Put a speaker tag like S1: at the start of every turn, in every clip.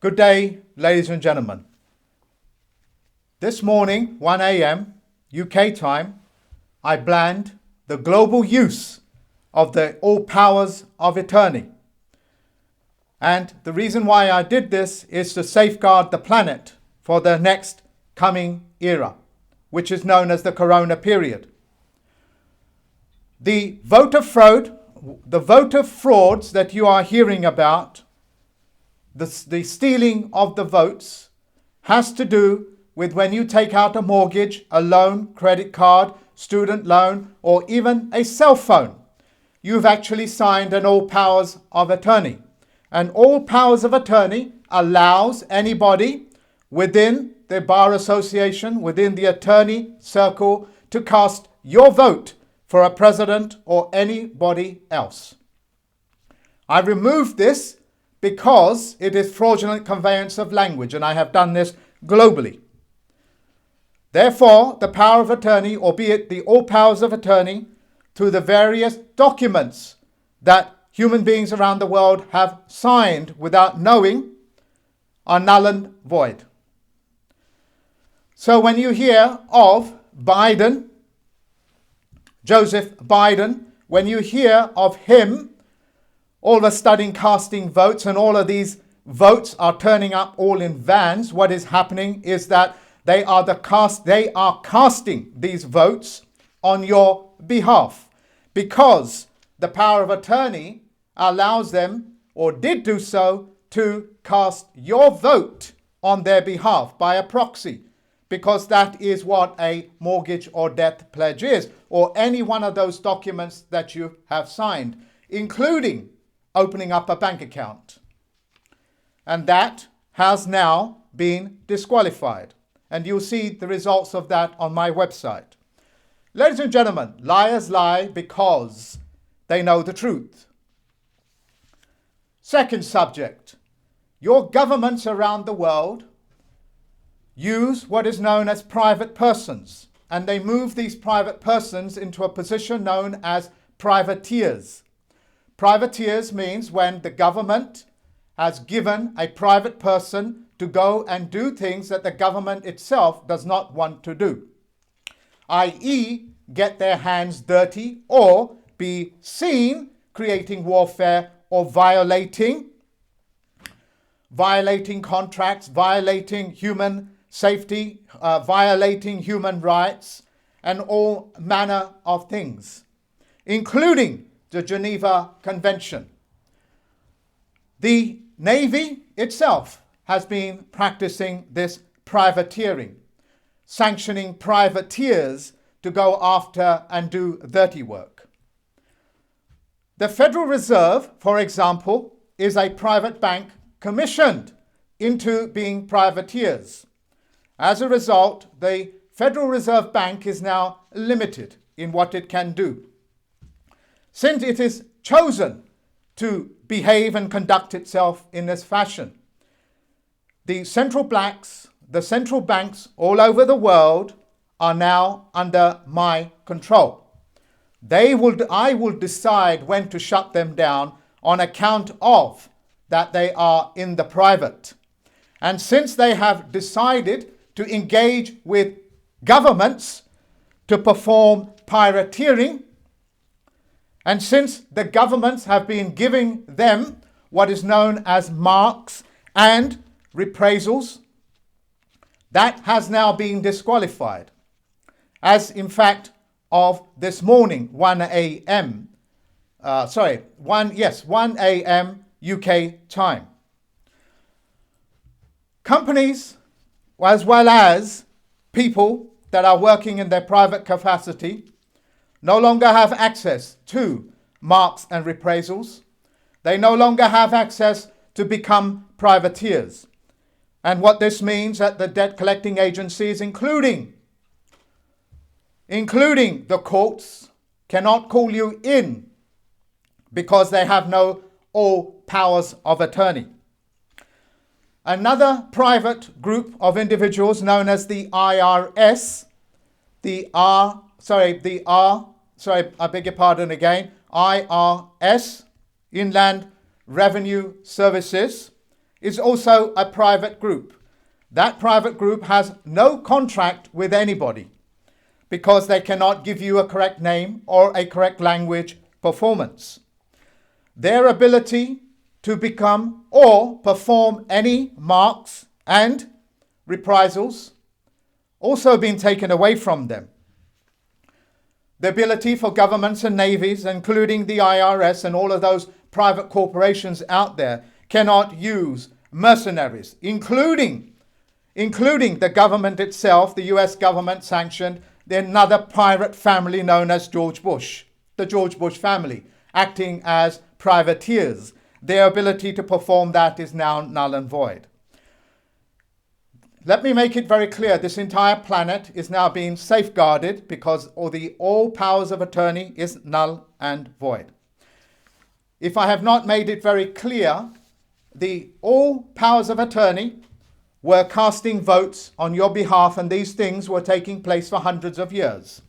S1: Good day, ladies and gentlemen. This morning, 1 a.m. UK time, I banned the global use of the all powers of attorney. And the reason why I did this is to safeguard the planet for the next coming era, which is known as the Corona period. The voter frauds that you are hearing about, the stealing of the votes, has to do with when you take out a mortgage, a loan, credit card, student loan, or even a cell phone. You've actually signed an all powers of attorney. And all powers of attorney allows anybody within the bar association, within the attorney circle, to cast your vote for a president or anybody else. I removed this because it is fraudulent conveyance of language, and I have done this globally. Therefore, the power of attorney, albeit the all powers of attorney, through the various documents that human beings around the world have signed without knowing, are null and void. So when you hear of Biden, Joseph Biden, when you hear of him all of a sudden casting votes, and all of these votes are turning up all in vans, what is happening is that they are casting these votes on your behalf, because the power of attorney allows them, or did do so, to cast your vote on their behalf by a proxy, because that is what a mortgage or death pledge is, or any one of those documents that you have signed, including opening up a bank account. And that has now been disqualified. And you'll see the results of that on my website. Ladies and gentlemen, liars lie because they know the truth. Second subject, your governments around the world use what is known as private persons, and they move these private persons into a position known as privateers. Privateers means when the government has given a private person to go and do things that the government itself does not want to do, i.e. get their hands dirty or be seen creating warfare or violating contracts, violating human safety, violating human rights, and all manner of things, including the Geneva Convention. The Navy itself has been practicing this privateering, sanctioning privateers to go after and do dirty work. The Federal Reserve, for example, is a private bank commissioned into being privateers. As a result, the Federal Reserve Bank is now limited in what it can do, since it is chosen to behave and conduct itself in this fashion. The central banks all over the world are now under my control. I will decide when to shut them down on account of that they are in the private. And since they have decided to engage with governments to perform pirateering, and since the governments have been giving them what is known as marks and reprisals, that has now been disqualified. As in fact of this morning, 1 a.m. UK time. Companies, as well as people that are working in their private capacity, no longer have access to marks and reprisals. They no longer have access to become privateers. And what this means that the debt collecting agencies, including the courts, cannot call you in because they have no all powers of attorney. Another private group of individuals known as the IRS, IRS, Inland Revenue Services, is also a private group. That private group has no contract with anybody because they cannot give you a correct name or a correct language performance. Their ability to become or perform any marks and reprisals also been taken away from them. The ability for governments and navies, including the IRS and all of those private corporations out there, cannot use mercenaries, including the government itself. The US government sanctioned another pirate family known as George Bush, the George Bush family, acting as privateers. Their ability to perform that is now null and void. Let me make it very clear, this entire planet is now being safeguarded because all powers of attorney is null and void. If I have not made it very clear, all powers of attorney were casting votes on your behalf, and these things were taking place for hundreds of years.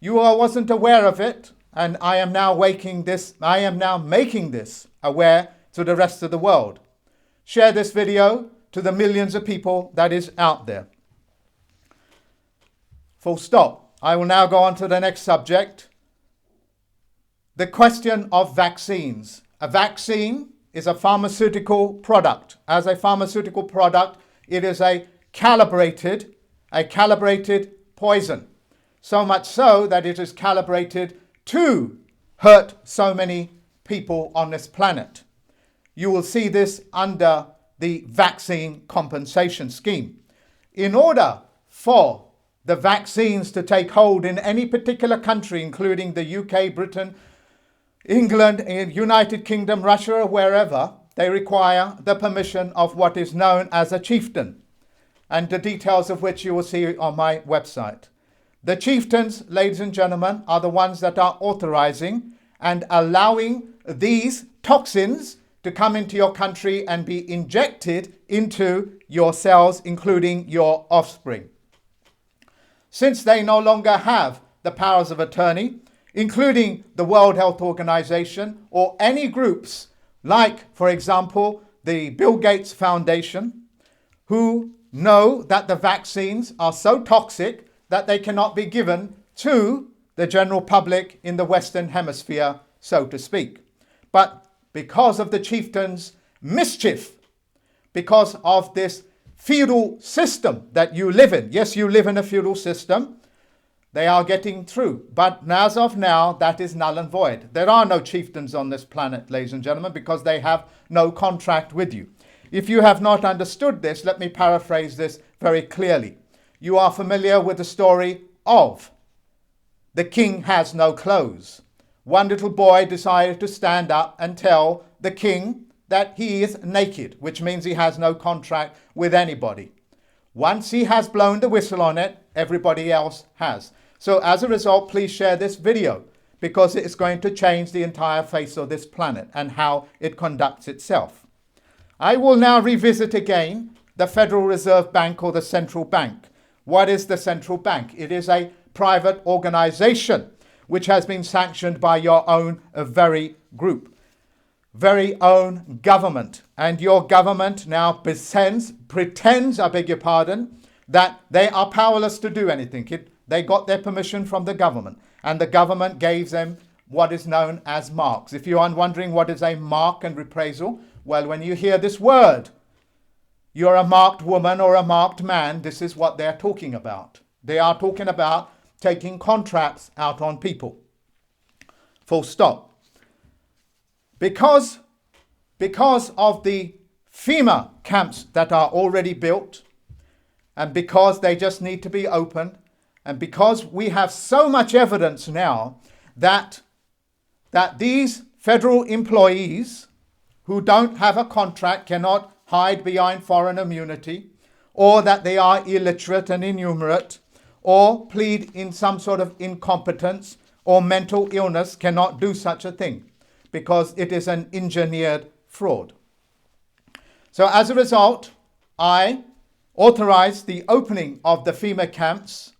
S1: You wasn't aware of it, and I am now making this aware to the rest of the world. Share this video to the millions of people that is out there. Full stop. I will now go on to the next subject. The question of vaccines. A vaccine is a pharmaceutical product. As a pharmaceutical product, it is a calibrated poison. So much so that it is calibrated to hurt so many people on this planet. You will see this under the vaccine compensation scheme. In order for the vaccines to take hold in any particular country, including the UK, Britain, England, United Kingdom, Russia, or wherever, they require the permission of what is known as a chieftain, and the details of which you will see on my website. The chieftains, ladies and gentlemen, are the ones that are authorizing and allowing these toxins to come into your country and be injected into your cells, including your offspring. Since they no longer have the powers of attorney, including the World Health Organization or any groups like, for example, the Bill Gates Foundation, who know that the vaccines are so toxic that they cannot be given to the general public in the Western Hemisphere, so to speak. But because of the chieftains' mischief, because of this feudal system that you live in. Yes, you live in a feudal system. They are getting through. But as of now, that is null and void. There are no chieftains on this planet, ladies and gentlemen, because they have no contract with you. If you have not understood this, let me paraphrase this very clearly. You are familiar with the story of The King Has No Clothes. One little boy decided to stand up and tell the king that he is naked, which means he has no contract with anybody. Once he has blown the whistle on it, everybody else has. So as a result, please share this video because it is going to change the entire face of this planet and how it conducts itself. I will now revisit again the Federal Reserve Bank or the central bank. What is the central bank? It is a private organization which has been sanctioned by your own very own government. And your government now pretends, that they are powerless to do anything. They got their permission from the government, and the government gave them what is known as marks. If you are wondering what is a mark and reprisal, well, when you hear this word, you're a marked woman or a marked man, this is what they're talking about. They are talking about taking contracts out on people. Full stop. Because of the FEMA camps that are already built, and because they just need to be opened, and because we have so much evidence now that these federal employees who don't have a contract cannot hide behind foreign immunity, or that they are illiterate and innumerate, or plead in some sort of incompetence or mental illness, cannot do such a thing because it is an engineered fraud. So as a result, I authorized the opening of the FEMA camps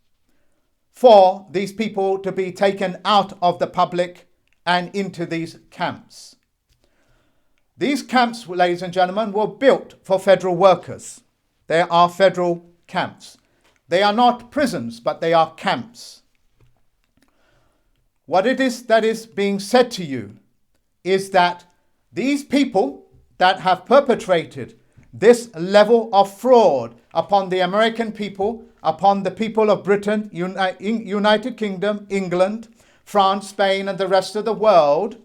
S1: for these people to be taken out of the public and into these camps. These camps, ladies and gentlemen, were built for federal workers. They are federal camps. They are not prisons, but they are camps. What it is that is being said to you is that these people that have perpetrated this level of fraud upon the American people, upon the people of Britain, United Kingdom, England, France, Spain, and the rest of the world,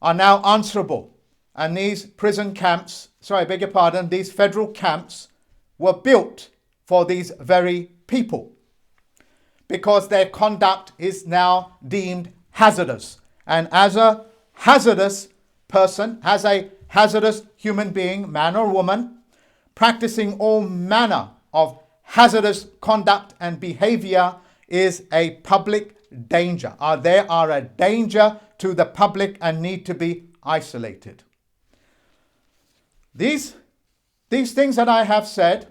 S1: are now answerable. And these prison camps, these federal camps were built for these very people because their conduct is now deemed hazardous. And as a hazardous person, as a hazardous human being, man or woman, practicing all manner of hazardous conduct and behavior is a public danger. They are a danger to the public and need to be isolated. These things that I have said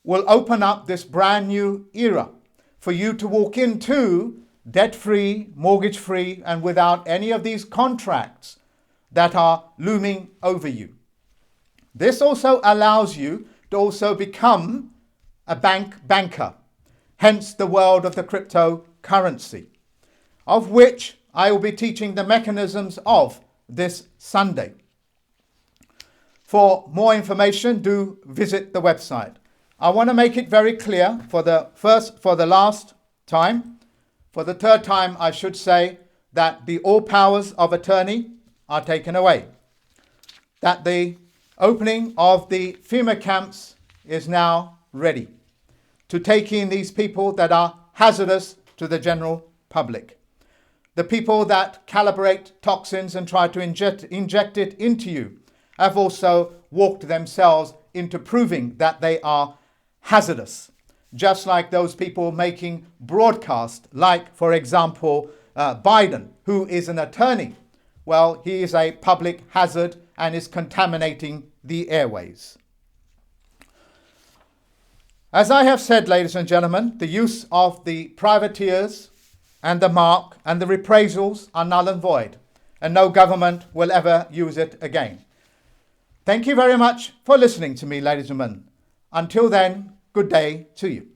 S1: will open up this brand new era for you to walk into debt-free, mortgage-free, and without any of these contracts that are looming over you. This also allows you to also become a banker, hence the world of the cryptocurrency, of which I will be teaching the mechanisms of this Sunday. For more information, do visit the website. I want to make it very clear for the third time, I should say, that all powers of attorney are taken away. That the opening of the FEMA camps is now ready to take in these people that are hazardous to the general public. The people that calibrate toxins and try to inject it into you have also walked themselves into proving that they are hazardous. Just like those people making broadcasts, like, for example, Biden, who is an attorney. Well, he is a public hazard and is contaminating the airways. As I have said, ladies and gentlemen, the use of the privateers and the mark and the reprisals are null and void, and no government will ever use it again. Thank you very much for listening to me, ladies and gentlemen. Until then, good day to you.